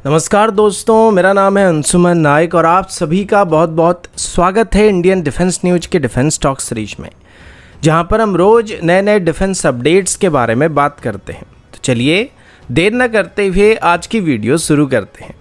नमस्कार दोस्तों, मेरा नाम है अंशुमन नायक और आप सभी का बहुत बहुत स्वागत है इंडियन डिफेंस न्यूज के डिफेंस टॉक सीरीज में, जहां पर हम रोज़ नए नए डिफेंस अपडेट्स के बारे में बात करते हैं। तो चलिए देर न करते हुए आज की वीडियो शुरू करते हैं।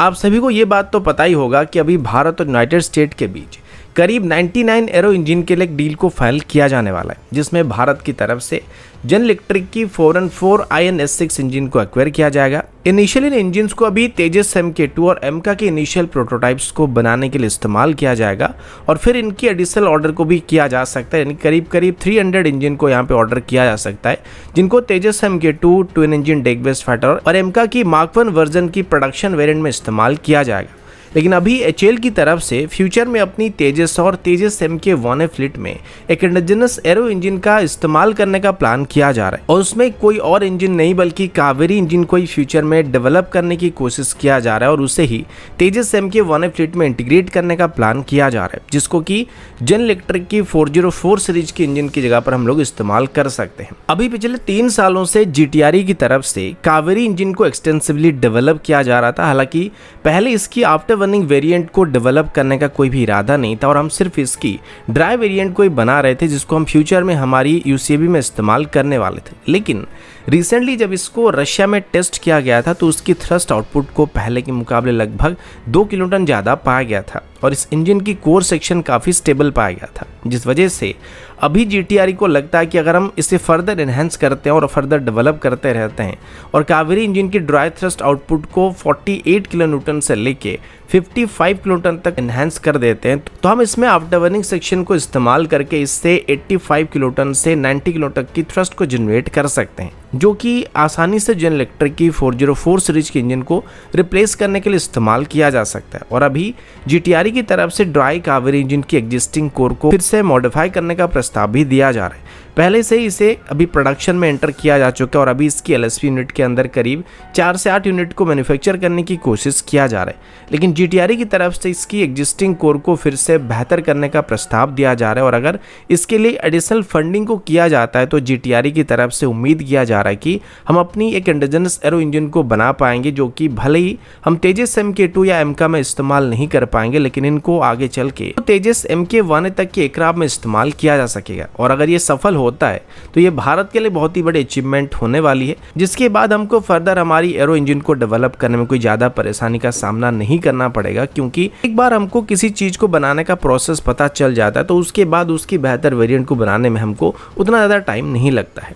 आप सभी को ये बात तो पता ही होगा कि अभी भारत और यूनाइटेड स्टेट के बीच करीब 99 एरो इंजन के लिए एक डील को फाइल किया जाने वाला है, जिसमें भारत की तरफ से जनरल इलेक्ट्रिक की 4N4 INS6 इंजन को एक्वायर किया जाएगा। इनिशियली इन इंजन्स को अभी तेजस MK2 और एमका के इनिशियल प्रोटोटाइप्स को बनाने के लिए इस्तेमाल किया जाएगा और फिर इनकी एडिशनल ऑर्डर को भी किया जा सकता है, यानी करीब 300 इंजन को यहाँ पे ऑर्डर किया जा सकता है, जिनको तेजस MK2 twin engine deck based fighter और एमका की Mark 1 वर्जन की प्रोडक्शन वेरिएंट में इस्तेमाल किया जाएगा। लेकिन अभी HAL की तरफ से फ्यूचर में अपनी तेजस और तेजस MK1A फ्लीट में एक इंडिजिनस एरो इंजन का इस्तेमाल करने का प्लान किया जा रहा है और उसमें कोई और इंजन नहीं बल्कि कावेरी इंजन को ही फ्यूचर में डेवलप करने की कोशिश किया जा रहा है और उसे ही तेजस MK1A फ्लीट में इंटीग्रेट करने का प्लान किया जा रहा है, जिसको कि जनरल इलेक्ट्रिक की 404 सीरीज की इंजन की जगह पर हम लोग इस्तेमाल कर सकते हैं। अभी पिछले 3 सालों से GTRE की तरफ से कावेरी इंजन को एक्सटेंसिवली डेवलप किया जा रहा था। हालांकि पहले इसकी आफ्टर रनिंग वेरिएंट को डेवलप करने का कोई भी इरादा नहीं था और हम सिर्फ इसकी ड्राई वेरिएंट को ही बना रहे थे, जिसको हम फ्यूचर में हमारी UCAV में इस्तेमाल करने वाले थे। लेकिन रिसेंटली जब इसको रशिया में टेस्ट किया गया था तो उसकी थ्रस्ट आउटपुट को पहले के मुकाबले लगभग 2 किलोटन ज़्यादा पाया गया था और इस इंजन की कोर सेक्शन काफ़ी स्टेबल पाया गया था, जिस वजह से अभी GTRE को लगता है कि अगर हम इसे फर्दर एनहेंस करते हैं और फर्दर डेवलप करते रहते हैं और कावेरी इंजन की ड्राई थ्रस्ट आउटपुट को 48 किलोन्यूटन से लेके 55 किलोन्यूटन तक एनहेंस कर देते हैं, तो हम इसमें आफ्टर बर्निंग सेक्शन को इस्तेमाल करके इससे 85 किलोटन से 90 किलोटन तक की थ्रस्ट को जनरेट कर सकते हैं, जो कि आसानी से जनरल इलेक्ट्रिक की 404 सीरीज के इंजन को रिप्लेस करने के लिए इस्तेमाल किया जा सकता है। और अभी GTRE की तरफ से ड्राई कावेरी इंजन की एग्जिस्टिंग कोर को फिर से मॉडिफाई करने का प्रस्ताव भी दिया जा रहा है। पहले से ही इसे अभी प्रोडक्शन में एंटर किया जा चुका है और अभी इसकी LSP यूनिट के अंदर करीब 4 से 8 यूनिट को मैन्युफैक्चर करने की कोशिश किया जा रहा है। लेकिन GTRE की तरफ से इसकी एग्जिस्टिंग कोर को फिर से बेहतर करने का प्रस्ताव दिया जा रहा है और अगर इसके लिए एडिशनल फंडिंग को किया जाता है तो GTRE की तरफ से उम्मीद किया जा रहा है कि हम अपनी एक इंडिजिनस एरो इंजन को बना पाएंगे, जो कि भले ही हम तेजस MK2 या एमका में इस्तेमाल नहीं कर पाएंगे, लेकिन इनको आगे चल के तेजस MK1A तक के एयरक्राफ्ट में इस्तेमाल किया जा सकेगा। और अगर ये सफल होता है तो ये भारत के लिए बहुत ही बड़ी अचीवमेंट होने वाली है, जिसके बाद हमको फर्दर हमारी एरो इंजन को डेवलप करने में कोई ज़्यादा परेशानी का सामना नहीं करना पड़ेगा, क्योंकि एक बार हमको किसी चीज़ को बनाने का प्रोसेस पता चल जाता है तो उसके बाद उसकी बेहतर वेरिएंट को बनाने में हमको उतना ज़्यादा टाइम नहीं लगता है।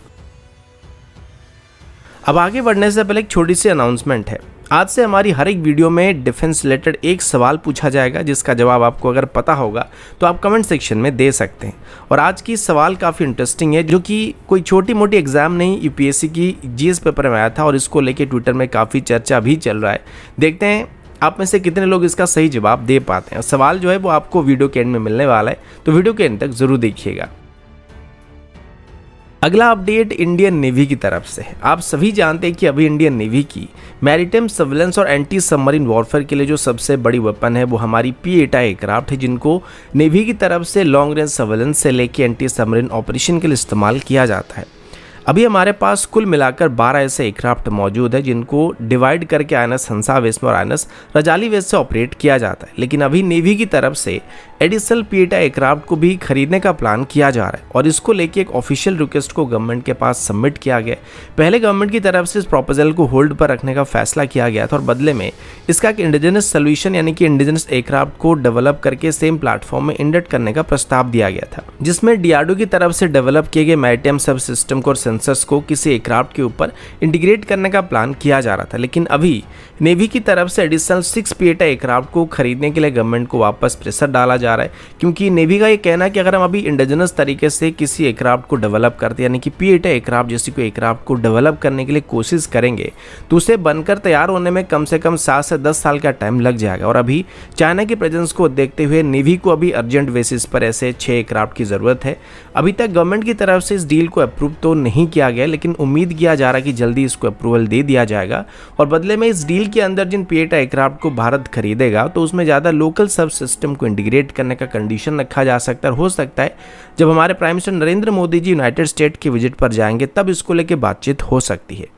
अब आगे बढ़ने से पहले एक छोटी सी अनाउंसमेंट है। आज से हमारी हर एक वीडियो में डिफेंस रिलेटेड एक सवाल पूछा जाएगा, जिसका जवाब आपको अगर पता होगा तो आप कमेंट सेक्शन में दे सकते हैं। और आज की सवाल काफ़ी इंटरेस्टिंग है, जो कि कोई छोटी मोटी एग्जाम नहीं, UPSC की GS पेपर में आया था और इसको लेके ट्विटर में काफ़ी चर्चा भी चल रहा है। देखते हैं आप में से कितने लोग इसका सही जवाब दे पाते हैं। सवाल जो है वो आपको वीडियो के एंड में मिलने वाला है, तो वीडियो के एंड तक जरूर देखिएगा। अगला अपडेट इंडियन नेवी की तरफ से है। आप सभी जानते हैं कि अभी इंडियन नेवी की मैरीटाइम सर्विलेंस और एंटी सबमरीन वॉरफेयर के लिए जो सबसे बड़ी वेपन है वो हमारी P8I एयरक्राफ्ट है, जिनको नेवी की तरफ से लॉन्ग रेंज सर्विलेंस से लेके एंटी सबमरीन ऑपरेशन के लिए इस्तेमाल किया जाता है। अभी हमारे पास कुल मिलाकर 12 ऐसे एयरक्राफ्ट मौजूद है, जिनको डिवाइड करके INS हंसा वेस में और INS रजाली वेस से ऑपरेट किया जाता है। लेकिन अभी नेवी की तरफ से एडिशनल P8I एयरक्राफ्ट को भी खरीदने का प्लान किया जा रहा है और इसको लेके एक ऑफिशियल रिक्वेस्ट को गवर्नमेंट के पास सबमिट किया गया। पहले गवर्नमेंट की तरफ से इस प्रपोजल को होल्ड पर रखने का फैसला किया गया था और बदले में इसका एक इंडिजिनस सोल्यूशन यानी कि इंडिजिनस एयरक्राफ्ट को डेवलप करके सेम प्लेटफॉर्म में इंडक्ट करने का प्रस्ताव दिया गया था, जिसमें DRDO की तरफ से डेवलप किए गए मैरीटाइम सब सिस्टम को और सेंसर्स को किसी एयरक्राफ्ट के ऊपर इंटीग्रेट करने का प्लान किया जा रहा था। लेकिन अभी नेवी की तरफ से एडिशनल 6 P8I एयरक्राफ्ट को खरीदने के लिए गवर्नमेंट को वापस प्रेशर डाला जा रहा है, क्योंकि नेवी का ये कहना है कि अगर हम अभी इंडिजिनस तरीके से किसी एयरक्राफ्ट को डेवलप करते यानी कि P8I एयरक्राफ्ट जैसी कोई एयरक्राफ्ट को डेवलप करने के लिए कोशिश करेंगे तो उसे बनकर तैयार होने में कम से कम 7 से 10 साल का टाइम लग जाएगा। और अभी चाइना की प्रेजेंस को देखते हुए नेवी को अभी अर्जेंट बेसिस पर ऐसे 6 एयरक्राफ्ट की ज़रूरत है। अभी तक गवर्नमेंट की तरफ से इस डील को अप्रूव तो नहीं नहीं किया गया, लेकिन उम्मीद किया जा रहा है कि जल्दी इसको अप्रूवल दे दिया जाएगा। और बदले में इस डील के अंदर जिन P8 एयरक्राफ्ट को भारत खरीदेगा तो उसमें ज़्यादा लोकल सब सिस्टम को इंटीग्रेट करने का कंडीशन रखा जा सकता है। हो सकता है जब हमारे prime minister Narendra Modi ji United state की विजिट पर जाएंगे तब इसको लेकर बातचीत हो सकती है।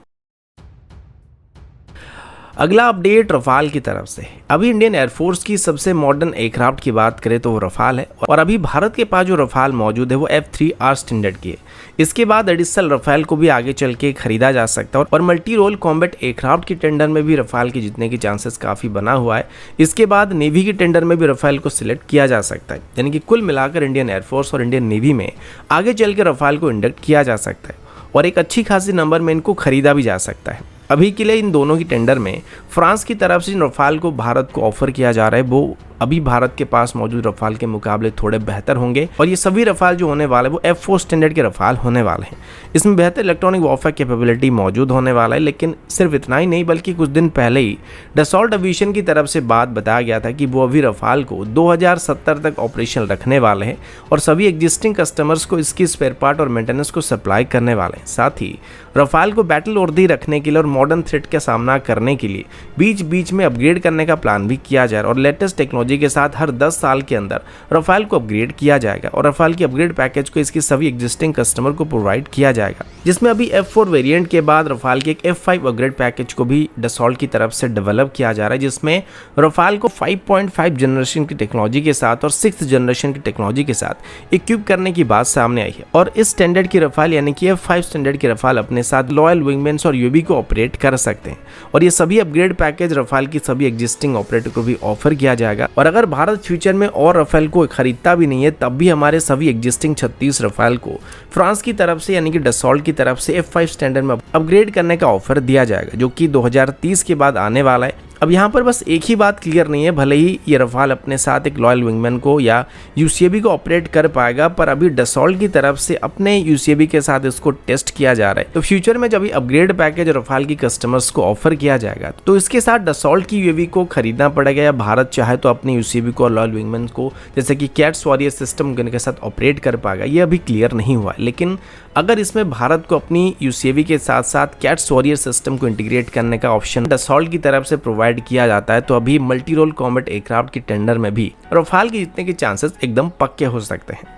अगला अपडेट रफाल की तरफ से। अभी इंडियन एयरफोर्स की सबसे मॉडर्न एयरक्राफ्ट की बात करें तो वो रफाल है, और अभी भारत के पास जो रफाल मौजूद है वो F3R स्टैंडर्ड की है। इसके बाद एडिशनल रफाल को भी आगे चल के खरीदा जा सकता है, और मल्टी रोल कॉम्बैट एयरक्राफ्ट की टेंडर में भी रफाल के जीतने की चांसेस काफ़ी बना हुआ है। इसके बाद नेवी की टेंडर में भी रफाल को सिलेक्ट किया जा सकता है, यानी कि कुल मिलाकर इंडियन एयरफोर्स और इंडियन नेवी में आगे चल के रफाल को इंडक्ट किया जा सकता है, और एक अच्छी खासी नंबर में इनको खरीदा भी जा सकता है। अभी के लिए इन दोनों की टेंडर में फ्रांस की तरफ से जिन रफाल को भारत को ऑफर किया जा रहा है वो अभी भारत के पास मौजूद रफाल के मुकाबले थोड़े बेहतर होंगे, और ये सभी रफाल जो होने वाले वो F4 स्टैंडर्ड के रफाल होने वाले हैं। इसमें बेहतर इलेक्ट्रॉनिक वॉरफेयर कैपेबिलिटी मौजूद होने वाला है। लेकिन सिर्फ इतना ही नहीं, बल्कि कुछ दिन पहले ही डसॉल्ट एविएशन की तरफ से बात बताया गया था कि वो अभी रफाल को 2070 तक ऑपरेशनल रखने वाले हैं, और सभी एग्जिस्टिंग कस्टमर्स को इसकी स्पेयर पार्ट और मेंटेनेंस को सप्लाई करने वाले हैं। साथ ही रफाल को बैटल वर्दी रखने के लिए और मॉडर्न थ्रेट का सामना करने के लिए बीच बीच में अपग्रेड करने का प्लान भी किया जा रहा है, और लेटेस्ट टेक्नोलॉजी के साथ हर 10 साल के अंदर रफाल को अपग्रेड किया जाएगा, और रफाल की अपग्रेड पैकेज को इसकी सभी एग्जिस्टिंग कस्टमर को प्रोवाइड किया जाएगा, जिसमें अभी F4 वेरिएंट के बाद रफाल के एक F5 अपग्रेड पैकेज को भी डसॉल्ट की तरफ से डेवलप किया जा रहा है, जिसमें रफाल को 5.5 जनरेशन की टेक्नोलॉजी के साथ और 6th जनरेशन की टेक्नोलॉजी के साथ इक्विप करने की बात सामने आई है। और इस स्टैंडर्ड की रफाल यानी कि F5 स्टैंडर्ड की रफाल अपने साथ लॉयल विंगमैन्स और यूएवी को ऑपरेट कर सकते हैं, और ये सभी अपग्रेड पैकेज रफाल की सभी एग्जिस्टिंग ऑपरेटर को भी ऑफर किया जाएगा। और अगर भारत फ्यूचर में और रफाल को खरीदता भी नहीं है तब भी हमारे सभी एग्जिस्टिंग 36 रफाल को फ्रांस की तरफ से यानी कि डसॉल्ट की तरफ से F5 स्टैंडर्ड में अपग्रेड करने का ऑफर दिया जाएगा, जो कि 2030 के बाद आने वाला है। अब यहाँ पर बस एक ही बात क्लियर नहीं है, भले ही ये रफाल अपने साथ एक लॉयल विंगमैन को या यूसीएबी को ऑपरेट कर पाएगा, पर अभी डसॉल्ट की तरफ से अपने यूसीएबी के साथ इसको टेस्ट किया जा रहा है। तो फ्यूचर में जब ये अपग्रेड पैकेज रफाल की कस्टमर्स को ऑफर किया जाएगा तो इसके साथ डसॉल्ट की यूएवी को खरीदना पड़ेगा, या भारत चाहे तो अपने यूसीएबी को और लॉयल विंगमैन को जैसे कि कैट्स वॉरियर सिस्टम के साथ ऑपरेट कर पाएगा, ये अभी क्लियर नहीं हुआ है। लेकिन अगर इसमें भारत को अपनी यूसीएवी के साथ साथ कैट्स वॉरियर सिस्टम को इंटीग्रेट करने का ऑप्शन डसॉल्ट की तरफ से प्रोवाइड किया जाता है तो अभी मल्टी रोल कॉम्बैट एयरक्राफ्ट की टेंडर में भी रफाल के जीतने के चांसेस एकदम पक्के हो सकते हैं।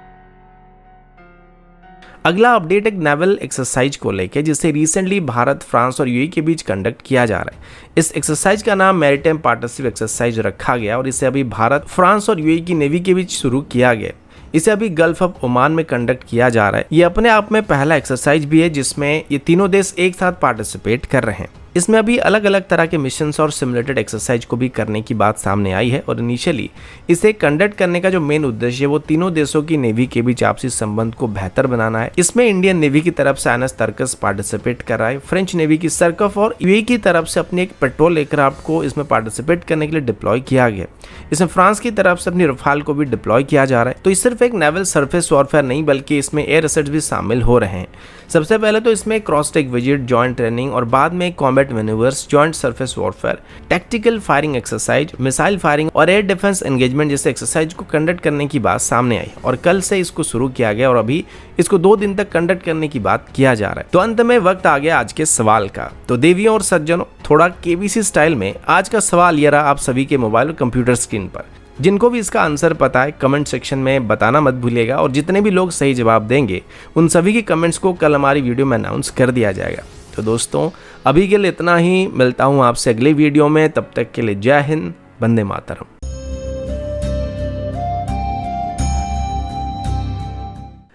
अगला अपडेट एक नेवल एक्सरसाइज को लेकर, जिसे रिसेंटली भारत, फ्रांस और यूएई के बीच कंडक्ट किया जा रहा है। इस एक्सरसाइज का नाम मैरीटाइम पार्टनरशिप एक्सरसाइज रखा गया, और इसे अभी भारत, फ्रांस और यूएई की नेवी के बीच शुरू किया गया। इसे अभी गल्फ ऑफ ओमान में कंडक्ट किया जा रहा है। ये अपने आप में पहला एक्सरसाइज भी है जिसमें ये तीनों देश एक साथ पार्टिसिपेट कर रहे हैं। इसमें अभी अलग अलग तरह के मिशंस और सिमुलेटेड एक्सरसाइज को भी करने की बात सामने आई है, और इनिशियली इसे कंडक्ट करने का जो मेन उद्देश्य है वो तीनों देशों की नेवी के बीच आपसी संबंध को बेहतर बनाना है। इसमें इंडियन नेवी की तरफ से INS तर्कस पार्टिसिपेट कर रहा है, फ्रेंच नेवी की सर्कफ और यूएई की तरफ से अपने एक पेट्रोल एयरक्राफ्ट को इसमें पार्टिसिपेट करने के लिए डिप्लॉय किया गया। इसमें फ्रांस की तरफ से अपनी रफाल को भी डिप्लॉय किया जा रहा है। तो ये सिर्फ एक नेवल सरफेस वॉरफेयर नहीं बल्कि इसमें एयर एसेट्स भी शामिल हो रहे हैं। सबसे पहले तो इसमें cross tech visit, joint training और बाद में combat manoeuvres, joint surface warfare, tactical firing exercise, missile firing और एयर डिफेंस एंगेजमेंट जैसे एक्सरसाइज को कंडक्ट करने की बात सामने आई, और कल से इसको शुरू किया गया और अभी इसको 2 दिन तक कंडक्ट करने की बात किया जा रहा है। तो अंत में वक्त आ गया आज के सवाल का। तो देवियों और सज्जनों, थोड़ा केबीसी स्टाइल में आज का सवाल ये रहा आप सभी के मोबाइल और कंप्यूटर स्क्रीन पर। जिनको भी इसका आंसर पता है कमेंट सेक्शन में बताना मत भूलिएगा, और जितने भी लोग सही जवाब देंगे उन सभी के कमेंट्स को कल हमारी वीडियो में अनाउंस कर दिया जाएगा। तो दोस्तों अभी के लिए इतना ही, मिलता हूँ आपसे अगले वीडियो में, तब तक के लिए जय हिंद, वंदे मातरम।